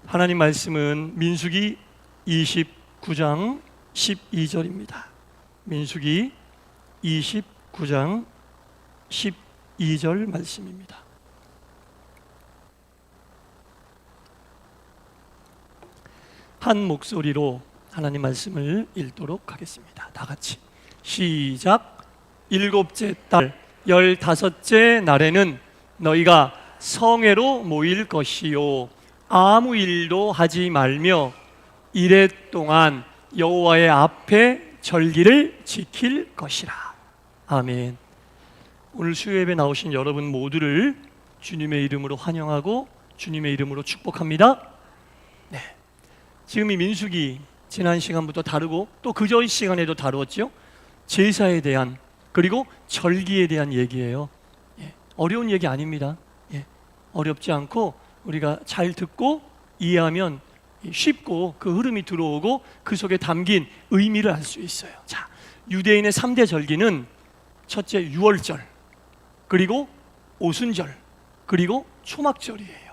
하나님 말씀은 민수기 29장 12절입니다. 민수기 29장 12절 말씀입니다. 한 목소리로 하나님 말씀을 읽도록 하겠습니다. 다 같이 시작. 일곱째 달 15째 날에는 너희가 성회로 모일 것이요 아무 일도 하지 말며 이레 동안 여호와의 앞에 절기를 지킬 것이라. 아멘. 오늘 수요예배 나오신 여러분 모두를 주님의 이름으로 환영하고 주님의 이름으로 축복합니다. 네. 지금 이 민수기 지난 시간부터 다루고 또 그전 시간에도 다루었죠. 제사에 대한 그리고 절기에 대한 얘기예요. 어려운 얘기 아닙니다. 어렵지 않고 우리가 잘 듣고 이해하면 쉽고 그 흐름이 들어오고 그 속에 담긴 의미를 알 수 있어요. 자, 유대인의 3대 절기는 첫째 유월절, 그리고 오순절, 그리고 초막절이에요.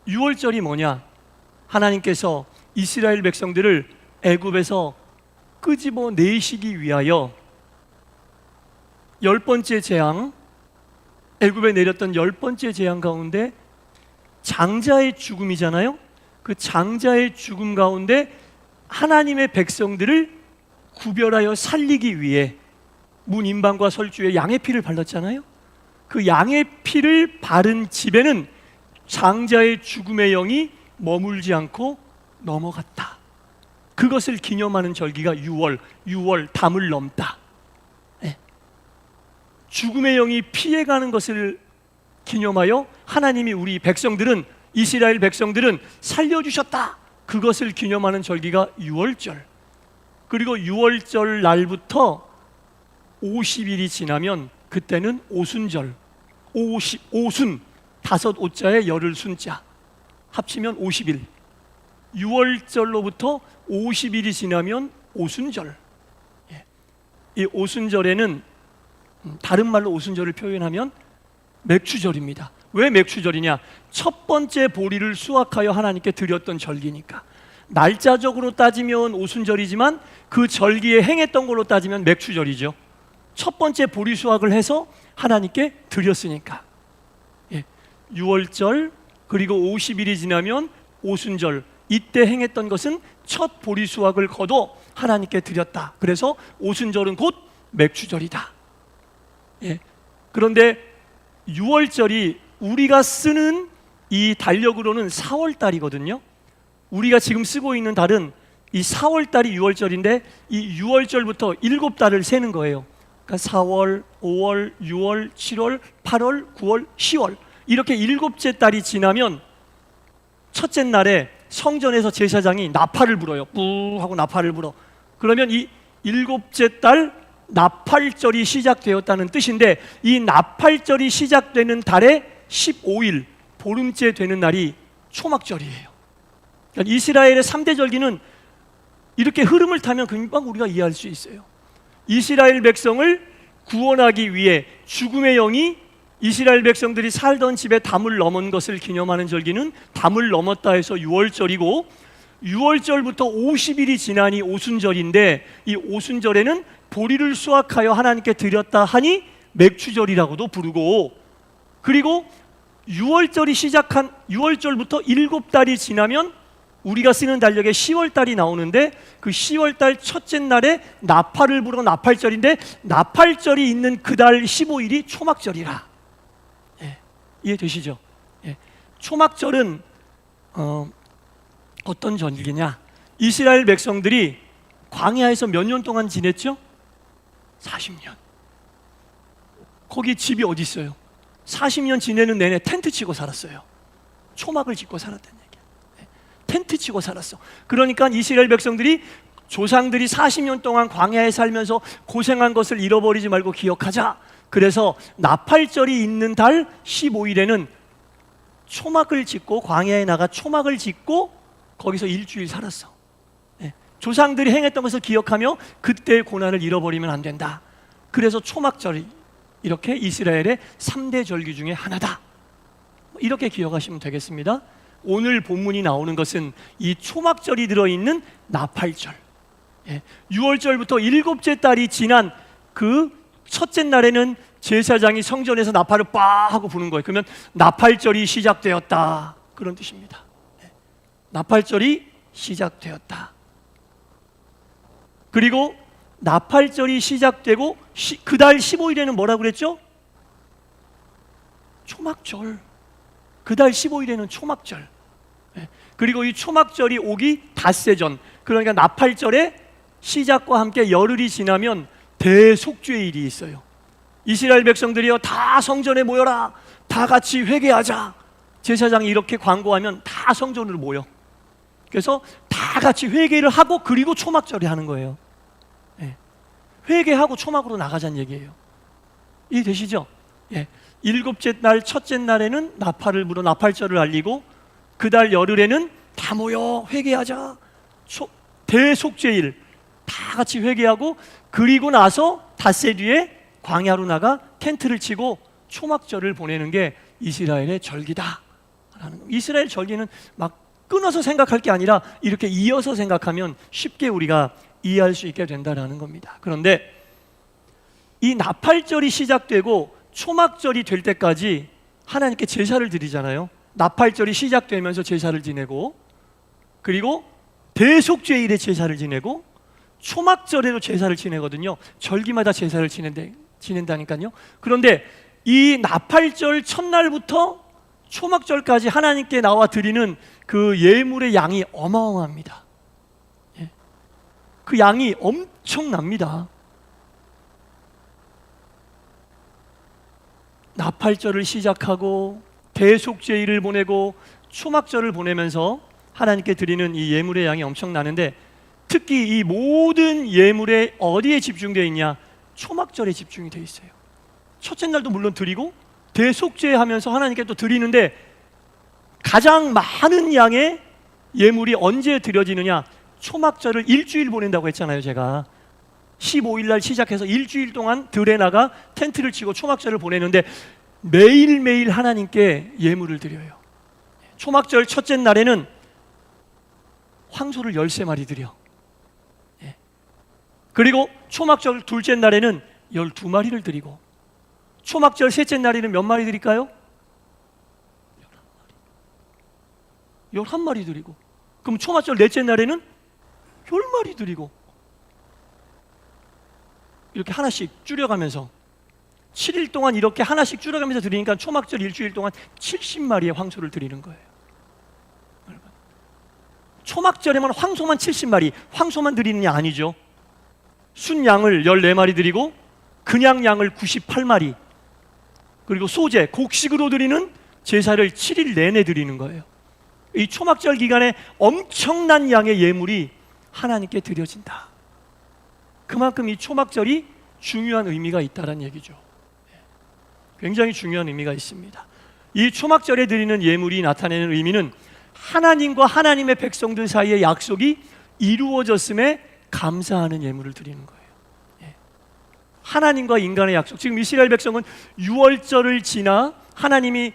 유월절이 뭐냐? 하나님께서 이스라엘 백성들을 애굽에서 끄집어 내시기 위하여 10번째 재앙, 애굽에 내렸던 10번째 재앙 가운데 장자의 죽음이잖아요. 그 장자의 죽음 가운데 하나님의 백성들을 구별하여 살리기 위해 문 임방과 설주에 양의 피를 발랐잖아요. 그 양의 피를 바른 집에는 장자의 죽음의 영이 머물지 않고 넘어갔다. 그것을 기념하는 절기가 유월 담을 넘다. 죽음의 영이 피해가는 것을 기념하여 하나님이 우리 백성들은, 이스라엘 백성들은 살려주셨다. 그것을 기념하는 절기가 유월절. 그리고 유월절 날부터 50일이 지나면 그때는 오순절. 오순, 5오자에 열을 순자 합치면 50일. 유월절로부터 50일이 지나면 오순절. 이 오순절에는 다른 말로 오순절을 표현하면 맥추절입니다. 왜 맥추절이냐? 첫 번째 보리를 수확하여 하나님께 드렸던 절기니까. 날짜적으로 따지면 오순절이지만 그 절기에 행했던 걸로 따지면 맥추절이죠. 첫 번째 보리 수확을 해서 하나님께 드렸으니까. 6월절 그리고 50일이 지나면 오순절, 이때 행했던 것은 첫 보리 수확을 거둬 하나님께 드렸다. 그래서 오순절은 곧 맥추절이다. 그런데 6월절이 우리가 쓰는 이 달력으로는 4월달이거든요. 우리가 지금 쓰고 있는 달은 이 4월달이 6월절인데 이 6월절부터 7달을 세는 거예요. 그러니까 4월, 5월, 6월, 7월, 8월, 9월, 10월 이렇게 7째 달이 지나면 첫째 날에 성전에서 제사장이 나팔을 불어요. 뿌 하고 나팔을 불어. 그러면 이 7째 달 나팔절이 시작되었다는 뜻인데 이 나팔절이 시작되는 달에 15일 보름째 되는 날이 초막절이에요. 그러니까 이스라엘의 3대 절기는 이렇게 흐름을 타면 금방 우리가 이해할 수 있어요. 이스라엘 백성을 구원하기 위해 죽음의 영이 이스라엘 백성들이 살던 집에 담을 넘은 것을 기념하는 절기는 담을 넘었다 해서 6월절이고 6월절부터 50일이 지나니 오순절인데 이 오순절에는 보리를 수확하여 하나님께 드렸다 하니 맥추절이라고도 부르고, 그리고 6월절이 시작한 6월절부터 7달이 지나면 우리가 쓰는 달력에 10월달이 나오는데 그 10월달 첫째 날에 나팔을 불어 나팔절인데 나팔절이 있는 그 달 15일이 초막절이라. 이해되시죠? 초막절은 어떤 절기냐? 이스라엘 백성들이 광야에서 몇 년 동안 지냈죠? 40년. 거기 집이 어디 있어요? 40년 지내는 내내 텐트 치고 살았어요. 초막을 짓고 살았다는 얘기야. 텐트 치고 살았어. 그러니까 이스라엘 백성들이 조상들이 40년 동안 광야에 살면서 고생한 것을 잃어버리지 말고 기억하자. 그래서 나팔절이 있는 달 15일에는 초막을 짓고 광야에 나가 초막을 짓고 거기서 일주일 살았어. 조상들이 행했던 것을 기억하며 그때의 고난을 잃어버리면 안 된다. 그래서 초막절이 이렇게 이스라엘의 3대 절기 중에 하나다. 이렇게 기억하시면 되겠습니다. 오늘 본문이 나오는 것은 이 초막절이 들어있는 나팔절. 6월절부터 일곱째 달이 지난 그 첫째 날에는 제사장이 성전에서 나팔을 빠 하고 부는 거예요. 그러면 나팔절이 시작되었다, 그런 뜻입니다. 나팔절이 시작되었다. 그리고 나팔절이 시작되고 그 달 15일에는 뭐라고 그랬죠? 초막절. 그 달 15일에는 초막절. 그리고 이 초막절이 오기 닷새 전, 그러니까 나팔절의 시작과 함께 열흘이 지나면 대속죄일이 있어요. 이스라엘 백성들이여 다 성전에 모여라, 다 같이 회개하자. 제사장이 이렇게 광고하면 다 성전으로 모여. 그래서 다 같이 회개를 하고 그리고 초막절에 하는 거예요. 회개하고 초막으로 나가자는 얘기예요. 이해되시죠? 일곱째 날 첫째 날에는 나팔을 불어 나팔절을 알리고 그 달 열흘에는 다 모여 회개하자. 대속죄일 다 같이 회개하고 그리고 나서 닷새 뒤에 광야로 나가 텐트를 치고 초막절을 보내는 게 이스라엘의 절기다. 이스라엘 절기는 막 끊어서 생각할 게 아니라 이렇게 이어서 생각하면 쉽게 우리가 이해할 수 있게 된다는 겁니다. 그런데 이 나팔절이 시작되고 초막절이 될 때까지 하나님께 제사를 드리잖아요. 나팔절이 시작되면서 제사를 지내고 그리고 대속죄일에 제사를 지내고 초막절에도 제사를 지내거든요. 절기마다 제사를 지낸다니까요. 그런데 이 나팔절 첫날부터 초막절까지 하나님께 나와 드리는 그 예물의 양이 어마어마합니다. 그 양이 엄청납니다. 나팔절을 시작하고 대속죄일을 보내고 초막절을 보내면서 하나님께 드리는 이 예물의 양이 엄청나는데 특히 이 모든 예물에 어디에 집중되어 있냐? 초막절에 집중이 되어 있어요. 첫째 날도 물론 드리고 대속죄 하면서 하나님께 또 드리는데 가장 많은 양의 예물이 언제 드려지느냐? 초막절을 일주일 보낸다고 했잖아요. 제가 15일 날 시작해서 일주일 동안 들에 나가 텐트를 치고 초막절을 보내는데 매일매일 하나님께 예물을 드려요. 초막절 첫째 날에는 황소를 13마리 드려. 그리고 초막절 둘째 날에는 12마리를 드리고 초막절 셋째 날에는 몇 마리 드릴까요? 11마리 드리고 그럼 초막절 넷째 날에는 10마리 드리고 이렇게 하나씩 줄여가면서 7일 동안 이렇게 하나씩 줄여가면서 드리니까 초막절 일주일 동안 70마리의 황소를 드리는 거예요. 초막절에만 황소만 70마리, 황소만 드리는 게 아니죠. 순양을 14마리 드리고 그냥 양을 98마리, 그리고 소제, 곡식으로 드리는 제사를 7일 내내 드리는 거예요. 이 초막절 기간에 엄청난 양의 예물이 하나님께 드려진다. 그만큼 이 초막절이 중요한 의미가 있다는 얘기죠. 굉장히 중요한 의미가 있습니다. 이 초막절에 드리는 예물이 나타내는 의미는 하나님과 하나님의 백성들 사이의 약속이 이루어졌음에 감사하는 예물을 드리는 거예요. 하나님과 인간의 약속. 지금 이스라엘 백성은 6월절을 지나 하나님이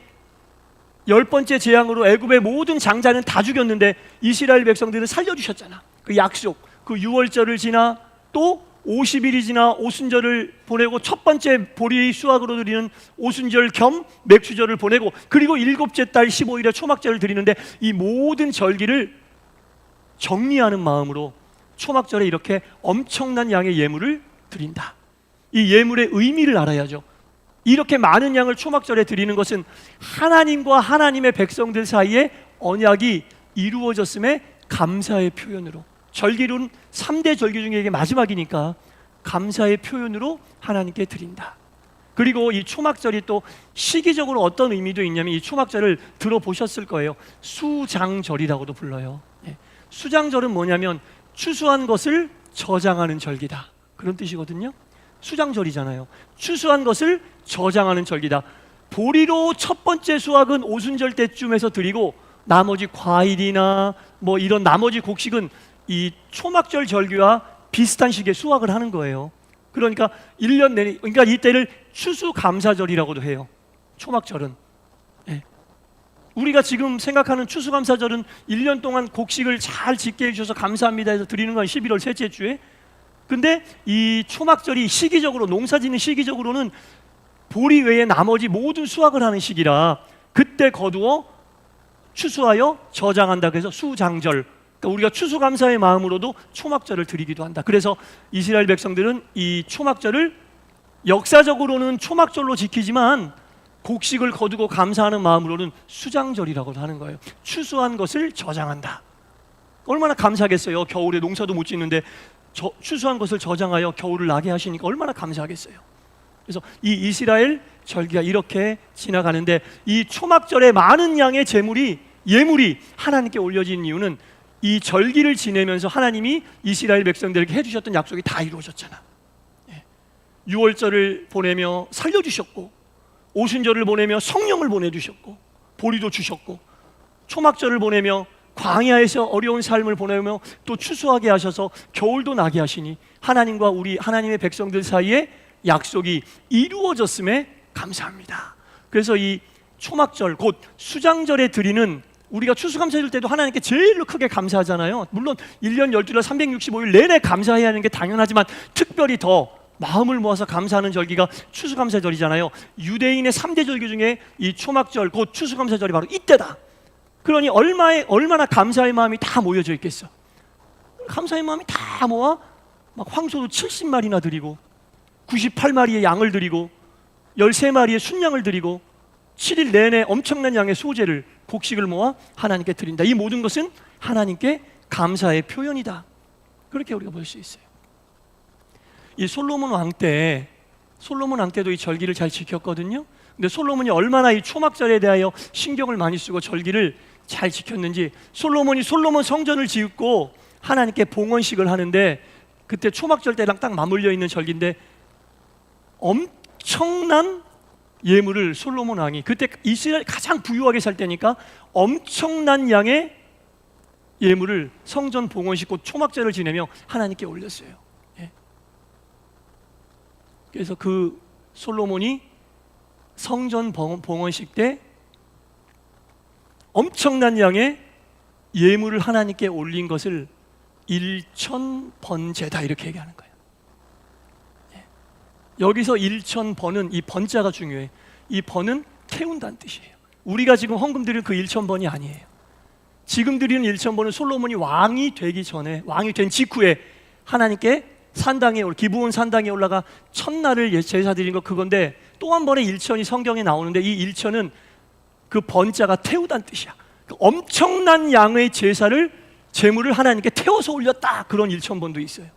10번째 재앙으로 애굽의 모든 장자는 다 죽였는데 이스라엘 백성들은 살려주셨잖아. 그 약속, 그 6월절을 지나 또 50일이 지나 오순절을 보내고 첫 번째 보리의 수확으로 드리는 오순절 겸 맥추절을 보내고 그리고 일곱째 달 15일에 초막절을 드리는데 이 모든 절기를 정리하는 마음으로 초막절에 이렇게 엄청난 양의 예물을 드린다. 이 예물의 의미를 알아야죠. 이렇게 많은 양을 초막절에 드리는 것은 하나님과 하나님의 백성들 사이에 언약이 이루어졌음에 감사의 표현으로, 절기로는 3대 절기 중에 이게 마지막이니까 감사의 표현으로 하나님께 드린다. 그리고 이 초막절이 또 시기적으로 어떤 의미도 있냐면 이 초막절을 들어보셨을 거예요. 수장절이라고도 불러요. 수장절은 뭐냐면 추수한 것을 저장하는 절기다, 그런 뜻이거든요. 수장절이잖아요. 추수한 것을 저장하는 절기다. 보리로 첫 번째 수확은 오순절 때쯤에서 드리고 나머지 과일이나 뭐 이런 나머지 곡식은 이 초막절 절기와 비슷한 시기에 수확을 하는 거예요. 그러니까 1년 내내, 그러니까 이때를 추수감사절이라고도 해요. 초막절은. 우리가 지금 생각하는 추수감사절은 1년 동안 곡식을 잘 짓게 해주셔서 감사합니다 해서 드리는 건 11월 셋째 주에. 근데 이 초막절이 시기적으로, 농사 짓는 시기적으로는 보리 외에 나머지 모든 수확을 하는 시기라 그때 거두어 추수하여 저장한다. 그래서 수장절, 그러니까 우리가 추수감사의 마음으로도 초막절을 드리기도 한다. 그래서 이스라엘 백성들은 이 초막절을 역사적으로는 초막절로 지키지만 곡식을 거두고 감사하는 마음으로는 수장절이라고 하는 거예요. 추수한 것을 저장한다. 얼마나 감사하겠어요. 겨울에 농사도 못 짓는데 추수한 것을 저장하여 겨울을 나게 하시니까 얼마나 감사하겠어요. 그래서 이 이스라엘 절기가 이렇게 지나가는데, 이 초막절에 많은 양의 예물이 하나님께 올려진 이유는 이 절기를 지내면서 하나님이 이스라엘 백성들에게 해주셨던 약속이 다 이루어졌잖아. 유월절을 보내며 살려주셨고, 오순절을 보내며 성령을 보내주셨고, 보리도 주셨고, 초막절을 보내며 광야에서 어려운 삶을 보내며 또 추수하게 하셔서 겨울도 나게 하시니 하나님과 우리 하나님의 백성들 사이에 약속이 이루어졌음에 감사합니다. 그래서 이 초막절 곧 수장절에 드리는, 우리가 추수감사절 때도 하나님께 제일로 크게 감사하잖아요. 물론 1년 12달 365일 내내 감사해야 하는 게 당연하지만 특별히 더 마음을 모아서 감사하는 절기가 추수감사절이잖아요. 유대인의 3대 절기 중에 이 초막절 곧 추수감사절이 바로 이때다. 그러니 얼마나 감사의 마음이 다 모여져 있겠어. 감사의 마음이 다 모아 막 황소도 70마리나 드리고 98마리의 양을 드리고 13마리의 순양을 드리고 7일 내내 엄청난 양의 소재를, 곡식을 모아 하나님께 드린다. 이 모든 것은 하나님께 감사의 표현이다. 그렇게 우리가 볼 수 있어요. 이 솔로몬 왕 때도 이 절기를 잘 지켰거든요. 근데 솔로몬이 얼마나 이 초막절에 대하여 신경을 많이 쓰고 절기를 잘 지켰는지, 솔로몬 성전을 짓고 하나님께 봉헌식을 하는데, 그때 초막절 때랑 딱 맞물려 있는 절기인데 엄청난 예물을 솔로몬 왕이, 그때 이스라엘 가장 부유하게 살 때니까 엄청난 양의 예물을 성전 봉헌식 곧 초막절을 지내며 하나님께 올렸어요. 그래서 그 솔로몬이 성전 봉헌식 때 엄청난 양의 예물을 하나님께 올린 것을 1000번제다 이렇게 얘기하는 거예요. 여기서 1000번은 이 번자가 중요해. 이 번은 태운다는 뜻이에요. 우리가 지금 헌금 드리는 그 1000번이 아니에요. 지금 드리는 1000번은 솔로몬이 왕이 되기 전에, 왕이 된 직후에 하나님께 기브온 산당에 올라가 첫날을 제사 드린 거, 그건데 또 한 번의 1000이 성경에 나오는데, 이 1000은 그 번자가 태우다는 뜻이야. 그 엄청난 양의 제물을 하나님께 태워서 올렸다, 그런 1000번도 있어요.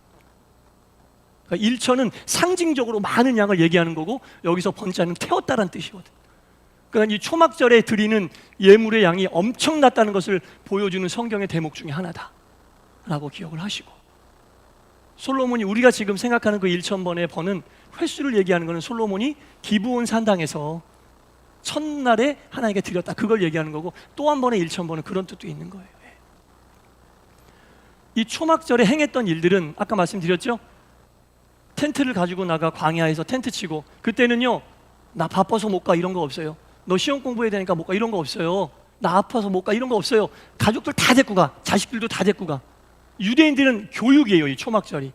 그러니까 1000은 상징적으로 많은 양을 얘기하는 거고, 여기서 번자는 태웠다는 뜻이거든. 그러니까 이 초막절에 드리는 예물의 양이 엄청났다는 것을 보여주는 성경의 대목 중에 하나다 라고 기억을 하시고, 솔로몬이, 우리가 지금 생각하는 그 1000번의 번은 횟수를 얘기하는 것은 솔로몬이 기브온 산당에서 첫날에 하나님께 드렸다, 그걸 얘기하는 거고, 또 한 번의 1000번은 그런 뜻도 있는 거예요. 이 초막절에 행했던 일들은 아까 말씀드렸죠. 텐트를 가지고 나가 광야에서 텐트 치고, 그때는요 나 바빠서 못 가 이런 거 없어요. 너 시험 공부해야 되니까 못 가 이런 거 없어요. 나 아파서 못 가 이런 거 없어요. 가족들 다 데리고 가, 자식들도 다 데리고 가. 유대인들은 교육이에요. 이 초막절이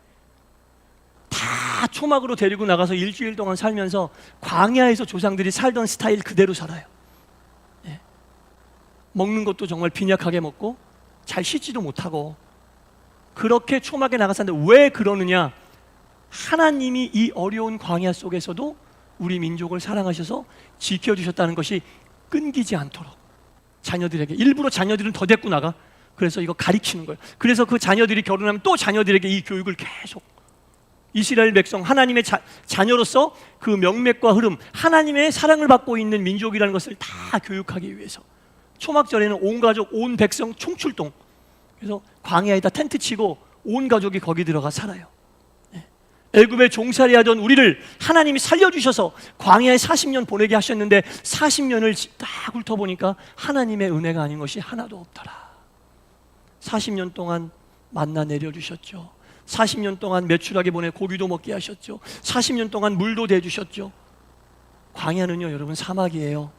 다 초막으로 데리고 나가서 일주일 동안 살면서 광야에서 조상들이 살던 스타일 그대로 살아요. 먹는 것도 정말 빈약하게 먹고 잘 씻지도 못하고 그렇게 초막에 나가 사는데, 왜 그러느냐? 하나님이 이 어려운 광야 속에서도 우리 민족을 사랑하셔서 지켜주셨다는 것이 끊기지 않도록 자녀들에게, 일부러 자녀들은 더 데리고 나가. 그래서 이거 가르치는 거예요. 그래서 그 자녀들이 결혼하면 또 자녀들에게 이 교육을 계속, 이스라엘 백성, 하나님의 자녀로서 그 명맥과 흐름, 하나님의 사랑을 받고 있는 민족이라는 것을 다 교육하기 위해서 초막절에는 온 가족, 온 백성 총출동. 그래서 광야에다 텐트 치고 온 가족이 거기 들어가 살아요. 애굽에 종살이 하던 우리를 하나님이 살려주셔서 광야에 40년 보내게 하셨는데, 40년을 딱 훑어보니까 하나님의 은혜가 아닌 것이 하나도 없더라. 40년 동안 만나 내려주셨죠. 40년 동안 매출하게 보내 고기도 먹게 하셨죠. 40년 동안 물도 대주셨죠. 광야는요 여러분 사막이에요.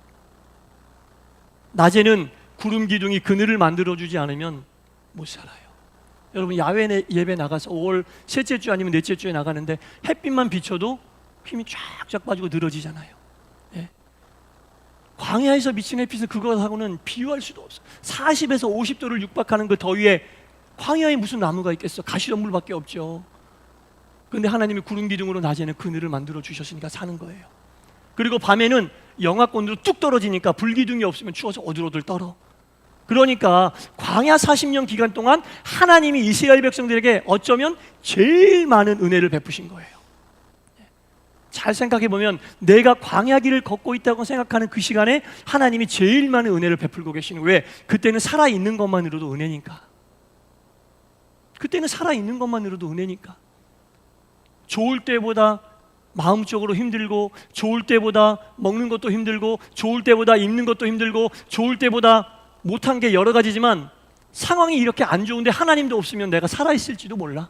낮에는 구름 기둥이 그늘을 만들어주지 않으면 못 살아요. 여러분 야외 예배 나가서 5월 셋째 주 아니면 넷째 주에 나가는데 햇빛만 비춰도 힘이 쫙쫙 빠지고 늘어지잖아요. 예. 광야에서 비친 햇빛은 그것하고는 비유할 수도 없어. 40에서 50도를 육박하는 그 더위에 광야에 무슨 나무가 있겠어? 가시덤불밖에 없죠. 그런데 하나님이 구름 기둥으로 낮에는 그늘을 만들어 주셨으니까 사는 거예요. 그리고 밤에는 영하권으로 뚝 떨어지니까 불기둥이 없으면 추워서 어들어들 떨어. 그러니까 광야 40년 기간 동안 하나님이 이스라엘 백성들에게 어쩌면 제일 많은 은혜를 베푸신 거예요. 잘 생각해 보면 내가 광야 길을 걷고 있다고 생각하는 그 시간에 하나님이 제일 많은 은혜를 베풀고 계시는 거예요. 왜? 그때는 살아있는 것만으로도 은혜니까. 그때는 살아있는 것만으로도 은혜니까. 좋을 때보다 마음적으로 힘들고, 좋을 때보다 먹는 것도 힘들고, 좋을 때보다 입는 것도 힘들고, 좋을 때보다 못한 게 여러 가지지만 상황이 이렇게 안 좋은데 하나님도 없으면 내가 살아있을지도 몰라.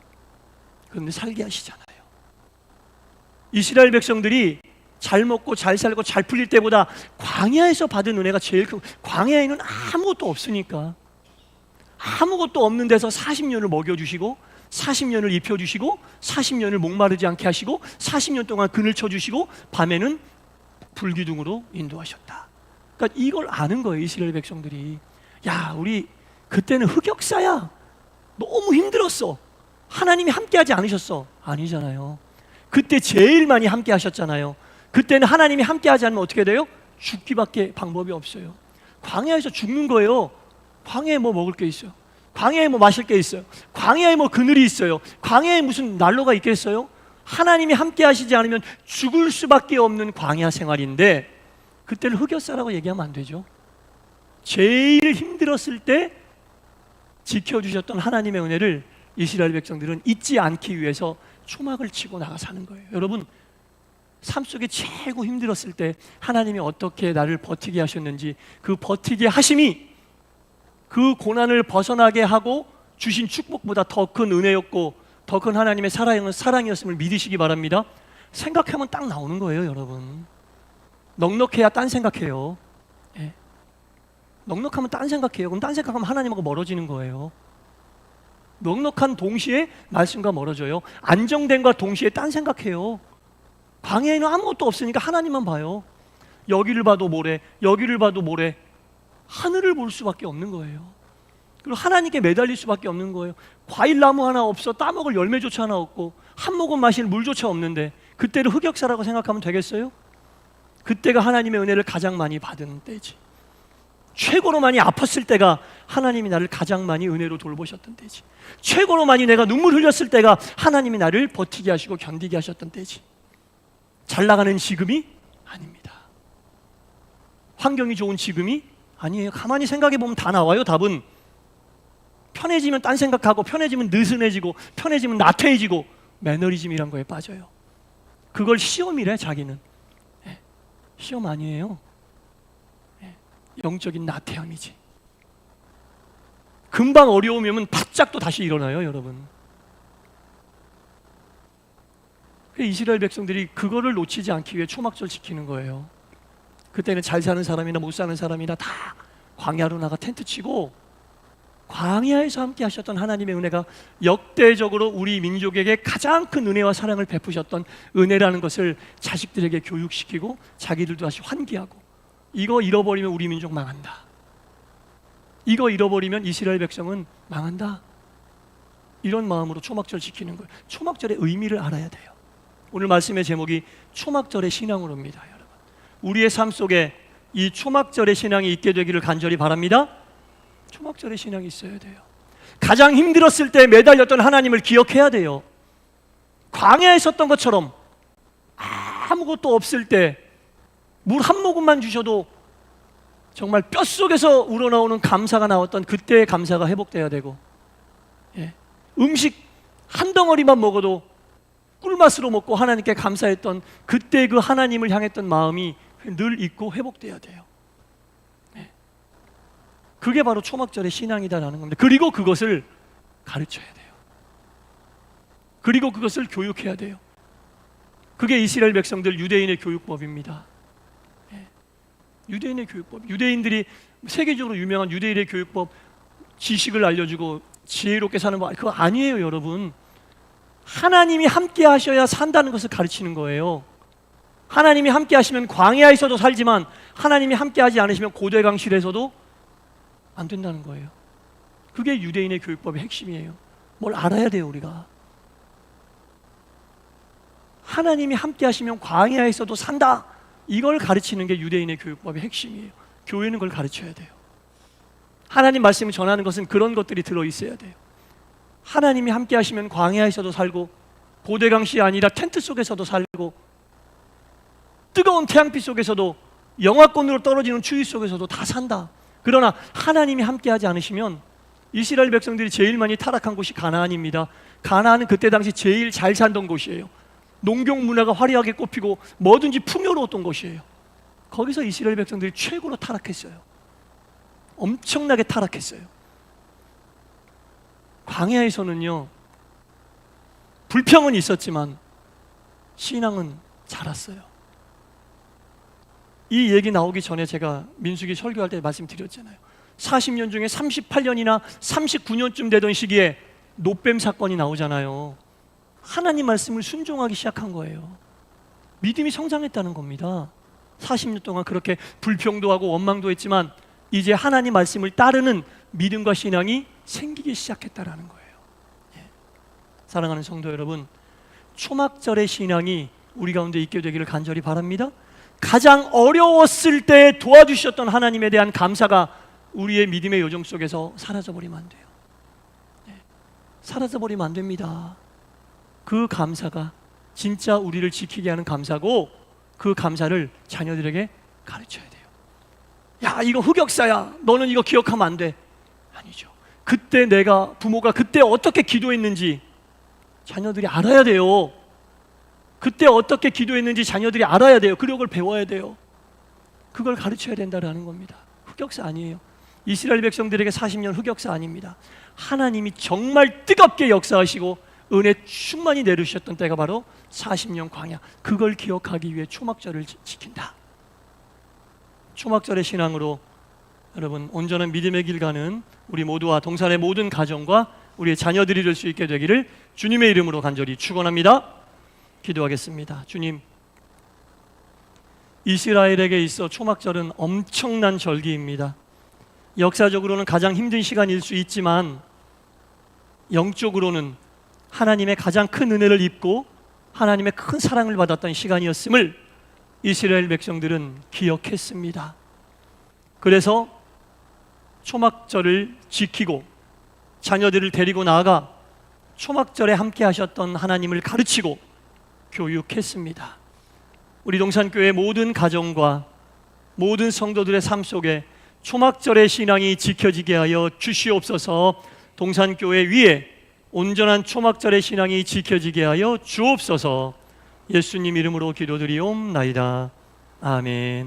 그런데 살게 하시잖아요. 이스라엘 백성들이 잘 먹고 잘 살고 잘 풀릴 때보다 광야에서 받은 은혜가 제일 크고, 광야에는 아무것도 없으니까 아무것도 없는 데서 40년을 먹여주시고 40년을 입혀주시고 40년을 목마르지 않게 하시고 40년 동안 그늘 쳐주시고 밤에는 불기둥으로 인도하셨다. 그러니까 이걸 아는 거예요. 이스라엘 백성들이. 야, 우리 그때는 흑역사야. 너무 힘들었어. 하나님이 함께하지 않으셨어. 아니잖아요. 그때 제일 많이 함께 하셨잖아요. 그때는 하나님이 함께하지 않으면 어떻게 돼요? 죽기밖에 방법이 없어요. 광야에서 죽는 거예요. 광야에 뭐 먹을 게 있어요? 광야에 뭐 마실 게 있어요? 광야에 뭐 그늘이 있어요? 광야에 무슨 난로가 있겠어요? 하나님이 함께 하시지 않으면 죽을 수밖에 없는 광야 생활인데 그때를 흑역사라고 얘기하면 안 되죠. 제일 힘들었을 때 지켜주셨던 하나님의 은혜를 이스라엘 백성들은 잊지 않기 위해서 초막을 치고 나가 사는 거예요. 여러분, 삶 속에 최고 힘들었을 때 하나님이 어떻게 나를 버티게 하셨는지, 그 버티게 하심이 그 고난을 벗어나게 하고 주신 축복보다 더 큰 은혜였고 더 큰 하나님의 사랑이었음을 믿으시기 바랍니다. 생각하면 딱 나오는 거예요. 여러분, 넉넉해야 딴 생각해요. 예. 넉넉하면 딴 생각해요. 그럼 딴 생각하면 하나님하고 멀어지는 거예요. 넉넉한 동시에 말씀과 멀어져요. 안정된과 동시에 딴 생각해요. 광야에는 아무것도 없으니까 하나님만 봐요. 여기를 봐도 모래, 여기를 봐도 모래. 하늘을 볼 수밖에 없는 거예요. 그리고 하나님께 매달릴 수밖에 없는 거예요. 과일나무 하나 없어, 따먹을 열매조차 하나 없고 한 모금 마실 물조차 없는데 그때를 흑역사라고 생각하면 되겠어요? 그때가 하나님의 은혜를 가장 많이 받은 때지. 최고로 많이 아팠을 때가 하나님이 나를 가장 많이 은혜로 돌보셨던 때지. 최고로 많이 내가 눈물 흘렸을 때가 하나님이 나를 버티게 하시고 견디게 하셨던 때지. 잘 나가는 지금이 아닙니다. 환경이 좋은 지금이 아니에요. 가만히 생각해 보면 다 나와요. 답은 편해지면 딴 생각하고, 편해지면 느슨해지고, 편해지면 나태해지고, 매너리즘이란 거에 빠져요. 그걸 시험이래. 자기는 시험 아니에요. 영적인 나태함이지. 금방 어려움이 오면 바짝 또 다시 일어나요. 여러분, 이스라엘 백성들이 그거를 놓치지 않기 위해 초막절 지키는 거예요. 그때는 잘 사는 사람이나 못 사는 사람이나 다 광야로 나가 텐트 치고 광야에서 함께 하셨던 하나님의 은혜가 역대적으로 우리 민족에게 가장 큰 은혜와 사랑을 베푸셨던 은혜라는 것을 자식들에게 교육시키고 자기들도 다시 환기하고, 이거 잃어버리면 우리 민족 망한다. 이거 잃어버리면 이스라엘 백성은 망한다. 이런 마음으로 초막절 지키는 거예요. 초막절의 의미를 알아야 돼요. 오늘 말씀의 제목이 초막절의 신앙으로입니다. 여러분, 우리의 삶 속에 이 초막절의 신앙이 있게 되기를 간절히 바랍니다. 초막절의 신앙이 있어야 돼요. 가장 힘들었을 때 매달렸던 하나님을 기억해야 돼요. 광야에 있었던 것처럼 아무것도 없을 때 물 한 모금만 주셔도 정말 뼛속에서 우러나오는 감사가 나왔던 그때의 감사가 회복돼야 되고, 음식 한 덩어리만 먹어도 꿀맛으로 먹고 하나님께 감사했던 그때 그 하나님을 향했던 마음이 늘 있고 회복돼야 돼요. 그게 바로 초막절의 신앙이다라는 겁니다. 그리고 그것을 가르쳐야 돼요. 그리고 그것을 교육해야 돼요. 그게 이스라엘 백성들 유대인의 교육법입니다. 유대인의 교육법. 유대인들이 세계적으로 유명한 유대인의 교육법, 지식을 알려주고 지혜롭게 사는 법, 그거 아니에요, 여러분. 하나님이 함께 하셔야 산다는 것을 가르치는 거예요. 하나님이 함께 하시면 광야에서도 살지만 하나님이 함께 하지 않으시면 고대강실에서도 안 된다는 거예요. 그게 유대인의 교육법의 핵심이에요. 뭘 알아야 돼요, 우리가. 하나님이 함께 하시면 광야에서도 산다. 이걸 가르치는 게 유대인의 교육법의 핵심이에요. 교회는 그걸 가르쳐야 돼요. 하나님 말씀을 전하는 것은 그런 것들이 들어있어야 돼요. 하나님이 함께 하시면 광야에서도 살고 고대강실이 아니라 텐트 속에서도 살고 뜨거운 태양빛 속에서도 영하권으로 떨어지는 추위 속에서도 다 산다. 그러나 하나님이 함께 하지 않으시면 이스라엘 백성들이 제일 많이 타락한 곳이 가나안입니다. 가나안은 그때 당시 제일 잘 살던 곳이에요. 농경 문화가 화려하게 꼽히고 뭐든지 풍요로웠던 곳이에요. 거기서 이스라엘 백성들이 최고로 타락했어요. 엄청나게 타락했어요. 광야에서는요, 불평은 있었지만 신앙은 자랐어요. 이 얘기 나오기 전에 제가 민수기 설교할 때 말씀드렸잖아요. 40년 중에 38년이나 39년쯤 되던 시기에 노뱀 사건이 나오잖아요. 하나님 말씀을 순종하기 시작한 거예요. 믿음이 성장했다는 겁니다. 40년 동안 그렇게 불평도 하고 원망도 했지만 이제 하나님 말씀을 따르는 믿음과 신앙이 생기기 시작했다라는 거예요. 사랑하는 성도 여러분, 초막절의 신앙이 우리 가운데 있게 되기를 간절히 바랍니다. 가장 어려웠을 때 도와주셨던 하나님에 대한 감사가 우리의 믿음의 요정 속에서 사라져버리면 안 돼요. 사라져버리면 안 됩니다. 그 감사가 진짜 우리를 지키게 하는 감사고, 그 감사를 자녀들에게 가르쳐야 돼요. 야, 이거 흑역사야, 너는 이거 기억하면 안 돼. 아니죠. 그때 부모가 그때 어떻게 기도했는지 자녀들이 알아야 돼요. 그때 어떻게 기도했는지 자녀들이 알아야 돼요. 그리고 그걸 배워야 돼요. 그걸 가르쳐야 된다는 겁니다. 흑역사 아니에요. 이스라엘 백성들에게 40년 흑역사 아닙니다. 하나님이 정말 뜨겁게 역사하시고 은혜 충만히 내려주셨던 때가 바로 40년 광야. 그걸 기억하기 위해 초막절을 지킨다. 초막절의 신앙으로 여러분 온전한 믿음의 길 가는 우리 모두와 동산의 모든 가정과 우리의 자녀들이 될 수 있게 되기를 주님의 이름으로 간절히 축원합니다. 기도하겠습니다. 주님, 이스라엘에게 있어 초막절은 엄청난 절기입니다. 역사적으로는 가장 힘든 시간일 수 있지만 영적으로는 하나님의 가장 큰 은혜를 입고 하나님의 큰 사랑을 받았던 시간이었음을 이스라엘 백성들은 기억했습니다. 그래서 초막절을 지키고 자녀들을 데리고 나아가 초막절에 함께 하셨던 하나님을 가르치고 교육했습니다. 우리 동산교회 모든 가정과 모든 성도들의 삶 속에 초막절의 신앙이 지켜지게 하여 주시옵소서. 동산교회 위에 온전한 초막절의 신앙이 지켜지게 하여 주옵소서. 예수님 이름으로 기도드리옵나이다. 아멘.